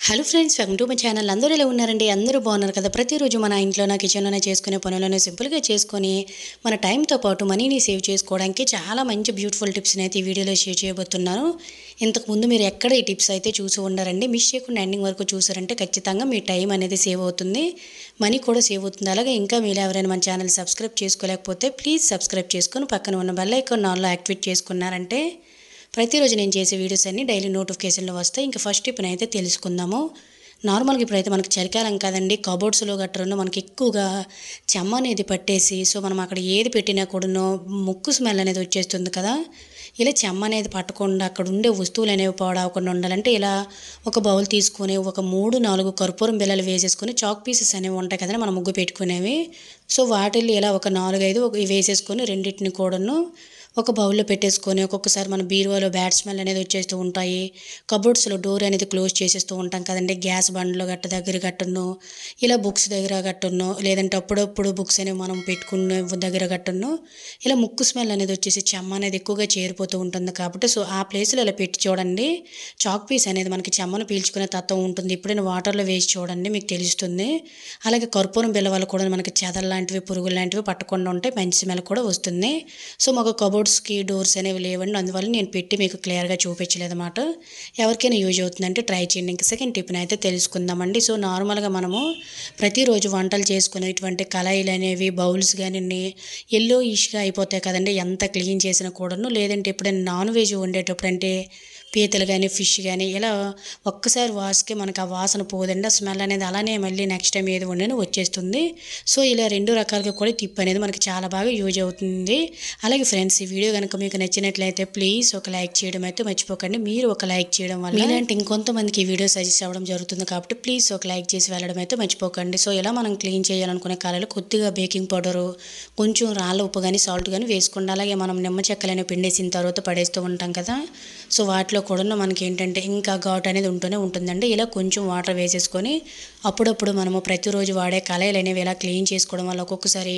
Hello friends, welcome to my channel. అందరూ ఎలా ఉన్నారండి? అందరూ బాగున్నారు కదా? ప్రతిరోజు మన ఇంట్లో కిచెన్లోనే చేసుకునే పనులను సింపుల్గా చేసుకొని మన టైంతో పాటు మనీని సేవ్ చేసుకోవడానికి చాలా మంచి బ్యూటిఫుల్ టిప్స్ని అయితే ఈ వీడియోలో షేర్ చేయబోతున్నాను. ఇంతకుముందు మీరు ఎక్కడ ఈ టిప్స్ అయితే చూసి ఉండారండి. మిస్ చేయకుండా ఎండింగ్ వరకు చూసారంటే ఖచ్చితంగా మీ టైం అనేది సేవ్ అవుతుంది, మనీ కూడా సేవ్ అవుతుంది. అలాగే ఇంకా మీరు ఎవరైనా మన ఛానల్ సబ్స్క్రైబ్ చేసుకోలేకపోతే ప్లీజ్ సబ్స్క్రైబ్ చేసుకొని పక్కన ఉన్న బెల్ ఐకాన్ ఆన్లో యాక్టివేట్ చేసుకున్నారంటే ప్రతిరోజు నేను చేసే వీడియోస్ అన్నీ డైలీ నోటిఫికేషన్లో వస్తాయి. ఇంకా ఫస్ట్ టిప్ని అయితే తెలుసుకుందాము. నార్మల్గా ఇప్పుడైతే మనకి చలికాలం కదండి, కబోర్డ్స్లో గట్రను మనకి ఎక్కువగా చెమ్మ అనేది పట్టేసి మనం అక్కడ ఏది పెట్టినా కూడాను ముక్కు స్మెల్ అనేది వచ్చేస్తుంది కదా. ఇలా చెమ్మ అనేది పట్టకుండా అక్కడ ఉండే వస్తువులు అనేవి పాడవకుండా ఉండాలంటే ఇలా ఒక బౌల్ తీసుకొని ఒక 3-4 కర్పూరం బిళ్ళలు వేసేసుకొని చాక్ పీసెస్ అనేవి ఉంటాయి కదండి మనం ముగ్గు పెట్టుకునేవి. వాటిల్లో ఇలా ఒక 4-5 వేసేసుకొని రెండింటిని కూడాను ఒక బౌల్లో పెట్టేసుకొని ఒక్కొక్కసారి మన బీరువాలో బ్యాడ్ స్మెల్ అనేది వచ్చేస్తూ ఉంటాయి. కబోర్డ్స్లో డోర్ అనేది క్లోజ్ చేసేస్తూ ఉంటాం కదండి, గ్యాస్ బండ్లో దగ్గర గట్టును, ఇలా బుక్స్ దగ్గర గట్టును, లేదంటే అప్పుడప్పుడు బుక్స్ అనేవి మనం పెట్టుకునే దగ్గర గట్టును ఇలా ముక్కు స్మెల్ అనేది వచ్చేసి చెమ్మ అనేది ఎక్కువగా చేరిపోతూ ఉంటుంది. కాబట్టి ఆ ప్లేస్లో ఇలా పెట్టి చూడండి. చాక్ పీస్ అనేది మనకి చెమ్మను పీల్చుకునే తత్వం ఉంటుంది. ఎప్పుడైనా వాటర్లో వేసి చూడండి, మీకు తెలుస్తుంది. అలాగే కర్పూరం బిళ్ళ వల్ల కూడా మనకి చెదలు లాంటివి, పురుగులు లాంటివి పట్టకుండా ఉంటాయి, మంచి స్మెల్ కూడా వస్తుంది. మాకు కబోర్డ్స్కి డోర్స్ అనేవి లేవండి, అందువల్ల నేను పెట్టి మీకు క్లియర్గా చూపించలేదన్నమాట. ఎవరికైనా యూజ్ అవుతుందంటే ట్రై చేయండి. ఇంకా సెకండ్ టిప్ని అయితే తెలుసుకుందామండి. నార్మల్గా మనము ప్రతిరోజు వంటలు చేసుకునేటువంటి కళాయిలు అనేవి, బౌల్స్ కానీ ఎల్లో ఇష్గా అయిపోతాయి కదండి ఎంత క్లీన్ చేసినా కూడాను. లేదంటే ఎప్పుడైనా నాన్ వెజ్ వండేటప్పుడు అంటే పీతలు కానీ ఫిష్ కానీ ఇలా ఒక్కసారి వాష్కి మనకు ఆ వాసన పోదండి, ఆ స్మెల్ అనేది అలానే మళ్ళీ నెక్స్ట్ టైం ఏది వండినా వచ్చేస్తుంది. ఇలా 2 రకాలుగా కూడా టిప్ అనేది మనకి చాలా బాగా యూజ్ అవుతుంది. అలాగే ఫ్రెండ్స్, ఈ వీడియో కనుక మీకు నచ్చినట్లయితే ప్లీజ్ ఒక లైక్ చేయడం అయితే మర్చిపోకండి. మీరు ఒక లైక్ చేయడం వల్ల ఇలాంటి ఇంకొంతమందికి ఈ వీడియో సజెస్ట్ అవ్వడం జరుగుతుంది. కాబట్టి ప్లీజ్ ఒక లైక్ చేసి వెళ్ళడం అయితే మర్చిపోకండి. ఇలా మనం క్లీన్ చేయాలనుకునే కాలంలో కొద్దిగా బేకింగ్ పౌడరు, కొంచెం రాళ్ళ ఉప్పు కానీ సాల్ట్ కానీ వేసుకోండి. అలాగే మనం నిమ్మ చెక్కలైనా పిండేసిన తర్వాత పడేస్తూ ఉంటాం కదా, వాటిలో కూడా మనకి ఏంటంటే ఇంకా ఘాట్ అనేది ఉంటూనే ఉంటుందండి. ఇలా కొంచెం వాటర్ వేసేసుకొని అప్పుడప్పుడు మనము ప్రతిరోజు వాడే కళాయిలు అనేవి ఇలా క్లీన్ చేసుకోవడం వల్ల ఒక్కొక్కసారి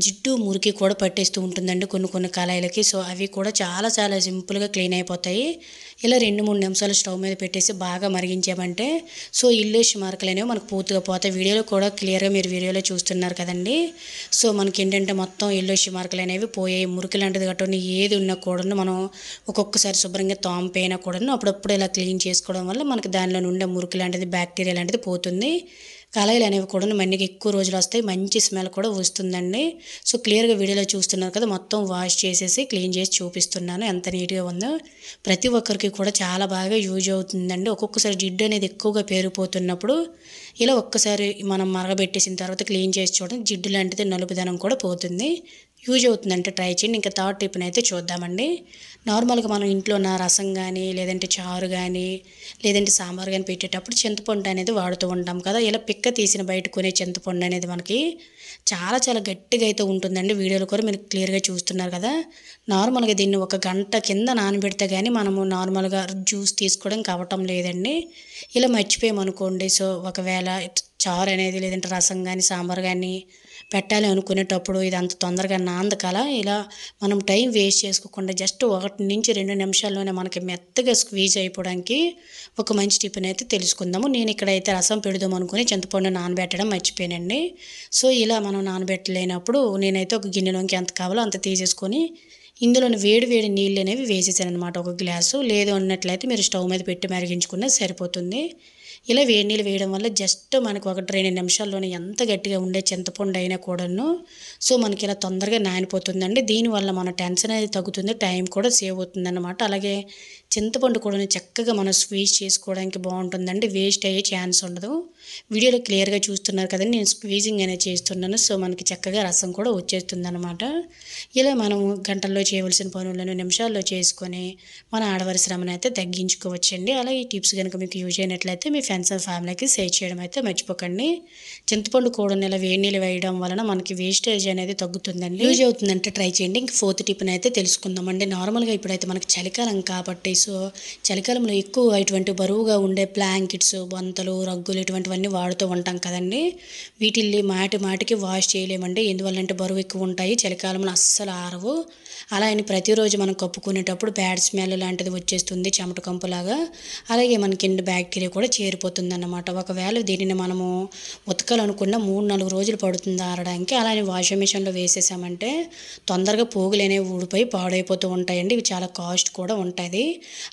జిడ్డు మురికి కూడా పట్టేస్తూ ఉంటుందండి కొన్ని కళాయిలకి. అవి కూడా చాలా చాలా సింపుల్గా క్లీన్ అయిపోతాయి. ఇలా 2-3 నిమిషాలు స్టవ్ మీద పెట్టేసి బాగా మరిగించామంటే ఇల్లేష్ మార్కులు అనేవి మనకు పూర్తిగా పోతాయి. వీడియోలో కూడా క్లియర్గా మీరు వీడియోలో చూస్తున్నారు కదండి. మనకి ఏంటంటే మొత్తం ఎల్లోష్ మార్కులు అనేవి పోయాయి. మురికి లాంటిది గట్టని ఏది ఉన్నా కూడాను మనం ఒక్కొక్కసారి శుభ్రంగా తాంపైనా కూడాను అప్పుడప్పుడు ఇలా క్లీన్ చేసుకోవడం వల్ల మనకి దానిలో ఉండే మురికి లాంటిది, బ్యాక్టీరియా లాంటిది పోతుంది. కళాయిలు అనేవి కూడా మన్నికి ఎక్కువ రోజులు వస్తాయి, మంచి స్మెల్ కూడా వస్తుందండి. క్లియర్గా వీడియోలో చూస్తున్నారు కదా, మొత్తం వాష్ చేసేసి క్లీన్ చేసి చూపిస్తున్నాను ఎంత నీట్గా ఉందో. ప్రతి ఒక్కరికి కూడా చాలా బాగా యూజ్ అవుతుందండి. ఒక్కొక్కసారి జిడ్డు అనేది ఎక్కువగా పేరుకుపోతున్నప్పుడు ఇలా ఒక్కసారి మనం మరగబెట్టేసిన తర్వాత క్లీన్ చేసి చూడండి, జిడ్డు లాంటిది నలుపుదనం కూడా పోతుంది. యూజ్ అవుతుందంటే ట్రై చేయండి. ఇంకా థర్డ్ టిప్ని అయితే చూద్దామండి. నార్మల్గా మనం ఇంట్లో ఉన్న రసం కానీ, లేదంటే చారు కానీ, లేదంటే సాంబార్ కానీ పెట్టేటప్పుడు చింతపండు అనేది వాడుతూ ఉంటాం కదా. ఇలా పిక్క తీసిన బయట కొనే చింతపండు అనేది మనకి చాలా చాలా గట్టిగా అయితే ఉంటుందండి. వీడియోలో కూడా మీరు క్లియర్గా చూస్తున్నారు కదా. నార్మల్గా దీన్ని 1 గంట కింద నానబెడితే కానీ మనము నార్మల్గా జ్యూస్ తీసుకోవడానికి అవ్వటం లేదండి. ఇలా మర్చిపోయామనుకోండి, ఒకవేళ చారు అనేది లేదంటే రసం కానీ సాంబార్ కానీ పెట్టాలి అనుకునేటప్పుడు ఇది అంత తొందరగా నానదు కదా. ఇలా మనం టైం వేస్ట్ చేసుకోకుండా జస్ట్ 1-2 నిమిషాల్లోనే మనకి మెత్తగా స్క్వీజ్ అయిపోవడానికి ఒక మంచి టిప్ని అయితే తెలుసుకుందాము. నేను ఇక్కడైతే రసం పెడదాం అనుకుని చింతపండు నానబెట్టడం మర్చిపోయానండి. ఇలా మనం నానబెట్టలేనప్పుడు నేనైతే ఒక గిన్నెలోకి ఎంత కావాలో అంత తీసేసుకొని ఇందులోని వేడి వేడి నీళ్ళు అనేవి వేసేసాను అనమాట, 1 గ్లాసు. లేదు అన్నట్లయితే మీరు స్టవ్ మీద పెట్టి మరిగించుకున్నా సరిపోతుంది. ఇలా వేడి నీళ్ళు వేయడం వల్ల జస్ట్ మనకు 1-2 నిమిషాల్లోనే ఎంత గట్టిగా ఉండే చింతపండు అయినా కూడాను మనకి ఇలా తొందరగా నానిపోతుందండి. దీనివల్ల మన టెన్షన్ అనేది తగ్గుతుంది, టైం కూడా సేవ్ అవుతుంది అన్నమాట. అలాగే చింతపండు కూడా చక్కగా మనం స్క్వీజ్ చేసుకోవడానికి బాగుంటుందండి, వేస్ట్ అయ్యే ఛాన్స్ ఉండదు. వీడియోలో క్లియర్గా చూస్తున్నారు కదండి, నేను స్క్వీజింగ్ అనేది చేస్తున్నాను. మనకి చక్కగా రసం కూడా వచ్చేస్తుంది అనమాట. ఇలా మనం గంటల్లో చేయవలసిన పనులను నిమిషాల్లో చేసుకొని మన ఆడవారి శ్రమను అయితే తగ్గించుకోవచ్చండి. అలాగే ఈ టిప్స్ కనుక మీకు యూజ్ అయినట్లయితే మీ ఫ్రెండ్స్ అండ్ ఫ్యామిలీకి షేర్ చేయడం అయితే మర్చిపోకండి. చింతపండు కూడా ఇలా వేడి నీళ్ళు వేయడం వలన మనకి వేస్టేజ్ అనేది తగ్గుతుందండి. యూజ్ అవుతుందంటే ట్రై చేయండి. ఇంక ఫోర్త్ టిప్ని అయితే తెలుసుకుందామండి. నార్మల్గా ఇప్పుడైతే మనకి చలికాలం కాబట్టి చలికాలంలో ఎక్కువ ఇటువంటి బరువుగా ఉండే బ్లాంకెట్స్, బొంతలు, రగ్గులు ఇటువంటివన్నీ వాడుతూ ఉంటాం కదండి. వీటిల్ని మాటికి వాష్ చేయలేమండి, ఎందువల్లంటే బరువు ఎక్కువ ఉంటాయి, చలికాలంలో అస్సలు ఆరవు. అలా అని ప్రతిరోజు మనం కప్పుకునేటప్పుడు బ్యాడ్ స్మెల్ లాంటిది వచ్చేస్తుంది చెమట కంపులాగా. అలాగే మన కింద బ్యాక్టీరియా కూడా చేరిపోతుందన్నమాట. ఒకవేళ దీనిని మనము ఉతకాలనుకున్న 3, 4 రోజులు పడుతుంది ఆరడానికి. అలా అని వాషింగ్ మిషన్‌లో వేసేసామంటే తొందరగా పోగులనేవి ఊడిపోయి పాడైపోతూ ఉంటాయండి. ఇవి చాలా కాస్ట్ కూడా ఉంటది.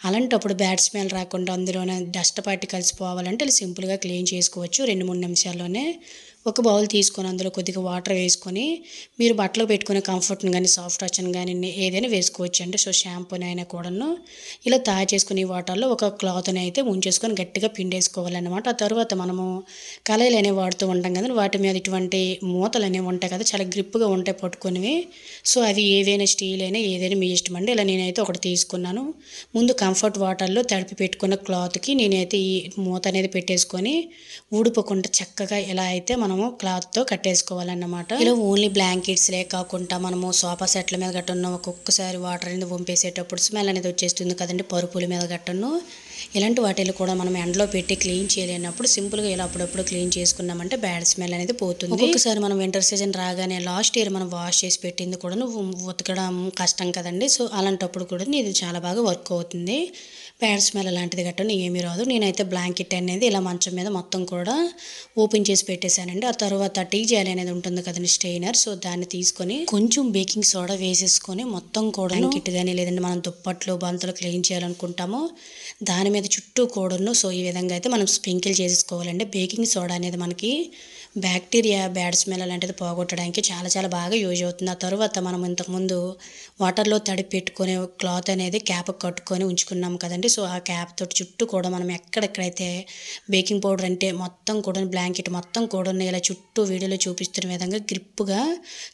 అలాంటప్పుడు బ్యాడ్ స్మెల్ రాకుండా అందులోనే డస్ట్ పార్టికల్స్ పోవాలంటే ఇలా సింపుల్‌గా క్లీన్ చేసుకోవచ్చు 2, 3 నిమిషాల్లోనే. ఒక బౌల్ తీసుకొని అందులో కొద్దిగా వాటర్ వేసుకొని మీరు బట్టలు పెట్టుకునే కంఫర్ట్‌ని గానీ, సాఫ్ట్ టచ్‌ని గానీ ఏదైనా వేసుకోవచ్చండి. సో, షాంపూనైనా కూడాను ఇలా తయారు చేసుకుని ఈ వాటర్‌లో ఒక క్లాత్‌ని అయితే ఉంచేసుకొని గట్టిగా పిండేసుకోవాలన్నమాట. ఆ తర్వాత మనము కళాయిలనేవి వాడుతూ ఉంటాం కదండీ! వాటి మీద ఇటువంటి మూతలనేవి ఉంటాయి కదా! చాలా గ్రిప్‌గా ఉంటాయి పట్టుకునేవి. సో, అవి ఏవైనా స్టీల్ అయినా ఏదైనా మీ ఇష్టమండి. ఇలా నేనైతే ఒకటి తీసుకున్నాను. ముందు కంఫర్ట్ వాటర్‌లో తడిపి పెట్టుకున్న క్లాత్‌కి నేనైతే ఈ మూత అనేది పెట్టేసుకొని ఊడిపోకుండా చక్కగా ఎలా అయితే మనము క్లాత్‌తో కట్టేసుకోవాలన్నమాట. ఇలా ఓన్లీ బ్లాంకెట్స్‌లే కాకుండా మనము సోఫా సెట్ల మీద గట్టను ఒక్కొక్కసారి వాటర్ అనేది వంపేసేటప్పుడు స్మెల్ అనేది వచ్చేస్తుంది కదండీ! పరుపుల మీద గట్టను. ఇలాంటి వాటిల్లో కూడా మనం ఎండలో పెట్టి క్లీన్ చేయలేనప్పుడు సింపుల్‌గా ఇలా అప్పుడప్పుడు క్లీన్ చేసుకున్నామంటే బ్యాడ్ స్మెల్ అనేది పోతుంది. ఒక్కొక్కసారి మనం వింటర్ సీజన్ రాగానే లాస్ట్ ఇయర్ మనం వాష్ చేసి పెట్టింది కూడాను ఉతకడం కష్టం కదండీ! సో, అలాంటప్పుడు కూడా ఇది చాలా బాగా వర్క్ అవుతుంది. బ్యాడ్ స్మెల్ అలాంటిది గట్టను ఏమీ రాదు. నేనైతే బ్లాంకెట్ అనేది ఇలా మంచం మీద మొత్తం కూడా ఓపెన్ చేసి పెట్టేశానండి. ఆ తర్వాత టీ జాలి అనేది ఉంటుంది కదండీ స్ట్రెయినర్. సో, దాన్ని తీసుకొని కొంచెం బేకింగ్ సోడా వేసేసుకొని మొత్తం కూడా బ్లాంకెట్ గానీ లేదంటే మనం దుప్పట్లు, బంతులు క్లీన్ చేయాలనుకుంటామో దాని మీద చుట్టూ కూడాను సో, ఈ విధంగా అయితే మనం స్ప్రింకిల్ చేసేసుకోవాలండి. బేకింగ్ సోడా అనేది మనకి బ్యాక్టీరియా, బ్యాడ్ స్మెల్ అలాంటిది పోగొట్టడానికి చాలా చాలా బాగా యూజ్ అవుతుంది. ఆ తరువాత మనం ఇంతకుముందు వాటర్‌లో తడిపి పెట్టుకొని క్లాత్ అనేది క్యాప్‌కి కట్టుకొని ఉంచుకున్నాం కదండీ! సో, ఆ క్యాప్ తోటి చుట్టూ కూడా మనం ఎక్కడెక్కడైతే బేకింగ్ పౌడర్ అంటే మొత్తం కూడా బ్లాంకెట్ మొత్తం కూడాను ఇలా చుట్టూ వీడియోలో చూపిస్తున్న విధంగా గ్రిప్‌గా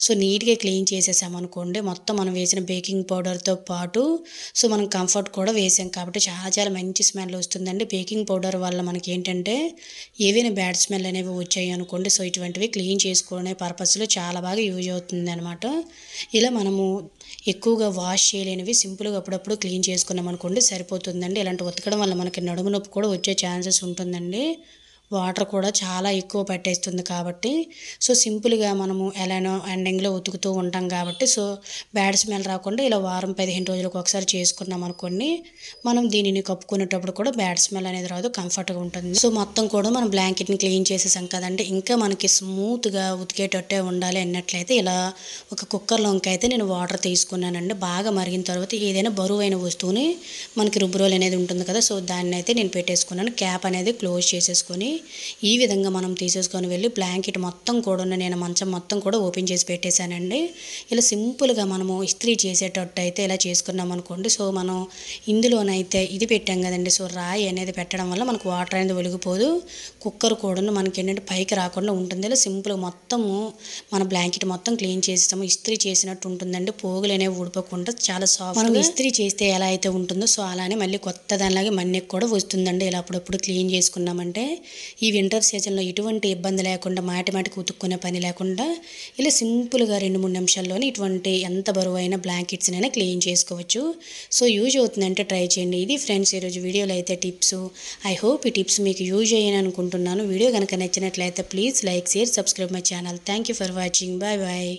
సో, నీట్‌గా క్లీన్ చేసేసామనుకోండి. మొత్తం మనం వేసిన బేకింగ్ పౌడర్‌తో పాటు సో, మనం కంఫర్ట్ కూడా వేసాం కాబట్టి చాలా చాలా మంచి స్మెల్ వస్తుందండి. బేకింగ్ పౌడర్ వల్ల మనకేంటంటే ఏవైనా బ్యాడ్ స్మెల్ అనేవి వచ్చాయనుకోండి సో, ఇటువంటివి క్లీన్ చేసుకునే పర్పస్‌లో చాలా బాగా యూజ్ అవుతుందనమాట. ఇలా మనము ఎక్కువగా వాష్ చేయలేనివి సింపుల్‌గా అప్పుడప్పుడు క్లీన్ చేసుకున్నామనుకోండి సరిపోతుందండి. ఇలాంటివి ఉతకడం వల్ల మనకి నడుము నొప్పి కూడా వచ్చే ఛాన్సెస్ ఉంటుందండి. వాటర్ కూడా చాలా ఎక్కువ పట్టేస్తుంది కాబట్టి సో, సింపుల్‌గా మనము ఎలానో ఎండింగ్‌లో ఉతుకుతూ ఉంటాం కాబట్టి సో, బ్యాడ్ స్మెల్ రాకుండా ఇలా వారం, 15 రోజులకు ఒకసారి చేసుకున్నామనుకోండి మనం దీనిని కప్పుకునేటప్పుడు కూడా బ్యాడ్ స్మెల్ అనేది రాదు. కంఫర్ట్‌గా ఉంటుంది. సో, మొత్తం కూడా మనం బ్లాంకెట్‌ని క్లీన్ చేసేసాం కదండీ! ఇంకా మనకి స్మూత్‌గా ఉతికేటట్టే ఉండాలి అన్నట్లయితే ఇలా ఒక కుక్కర్‌లోకి అయితే నేను వాటర్ తీసుకున్నానండి. బాగా మరిగిన తర్వాత ఏదైనా బరువైన వస్తువుని మనకి రుబ్బురోలు అనేది ఉంటుంది కదా! సో, దాన్నైతే నేను పెట్టేసుకున్నాను. క్యాప్ అనేది క్లోజ్ చేసేసుకొని ఈ విధంగా మనం తీసేసుకొని వెళ్ళి బ్లాంకెట్ మొత్తం కూడాను నేను మంచం మొత్తం కూడా ఓపెన్ చేసి పెట్టేశానండి. ఇలా సింపుల్‌గా మనము ఇస్త్రీ చేసేటట్టు అయితే ఇలా చేసుకున్నామనుకోండి సో, మనం ఇందులోనైతే ఇది పెట్టాం కదండీ! సో, రాయి అనేది పెట్టడం వల్ల మనకు వాటర్ అనేది ఒలిగిపోదు. కుక్కర్ కూడాను మనకేంటంటే పైకి రాకుండా ఉంటుంది. ఇలా సింపుల్‌గా మొత్తము మన బ్లాంకెట్ మొత్తం క్లీన్ చేసేసాము. ఇస్త్రీ చేసినట్టు ఉంటుందండి. పోగులనేవి ఊడిపోకుండా చాలా సాఫ్ట్‌గా మనం ఇస్త్రీ చేస్తే ఎలా అయితే ఉంటుందో సో, అలానే మళ్ళీ కొత్త దానిలాగే మన్నిక కూడా వస్తుందండి. ఇలా అప్పుడప్పుడు క్లీన్ చేసుకున్నామంటే ఈ వింటర్ సీజన్‌లో ఎటువంటి ఇబ్బంది లేకుండా మాటిమాటికి ఉతుక్కునే పని లేకుండా ఇలా సింపుల్‌గా 2, 3 నిమిషాల్లోనే ఇటువంటి ఎంత బరువైన బ్లాంకెట్స్‌నైనా క్లీన్ చేసుకోవచ్చు. సో, యూజ్ అవుతుందంటే ట్రై చేయండి. ఇది ఫ్రెండ్స్ ఈరోజు వీడియోలో అయితే టిప్స్. ఐ హోప్ ఈ టిప్స్ మీకు యూజ్ అయ్యాయని అనుకుంటున్నాను. వీడియో గనుక నచ్చినట్లయితే please like, share, subscribe my channel. Thank you for watching. Bye bye.